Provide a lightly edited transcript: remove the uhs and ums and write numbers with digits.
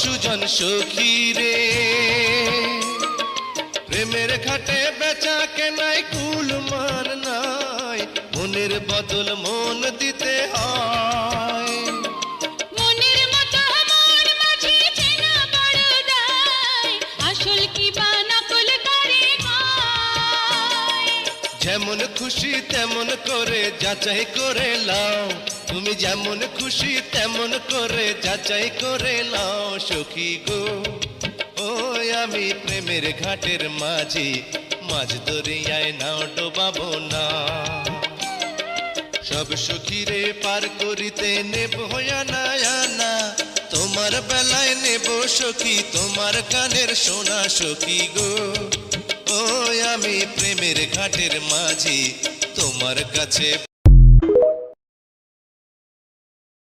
সুজন সখী রে, প্রেমের ঘাটে বেচা কেনাই কুলমান নাই, মনের বদল মন দিতে হয়। মনের মতো মন মাঝে চেনা বড় দায়, আসল কি বা নকল করে কয়। যেমন খুশি তেমন করে যাচাই করে লাও, তুমি যেমন খুশি তেমন করে যাচাই করে লাও সখী গো। ওই আমি প্রেমের ঘাটের মাঝি, মাঝ দরিয়ায় নাও ডোবাবো না। সব সখীরে পার করিতে নেব আনা আনা, তোমার বেলায় নেব সখী তোমার কানের সোনা সখী গো। ওই আমি প্রেমের ঘাটের মাঝি, তোমার কাছে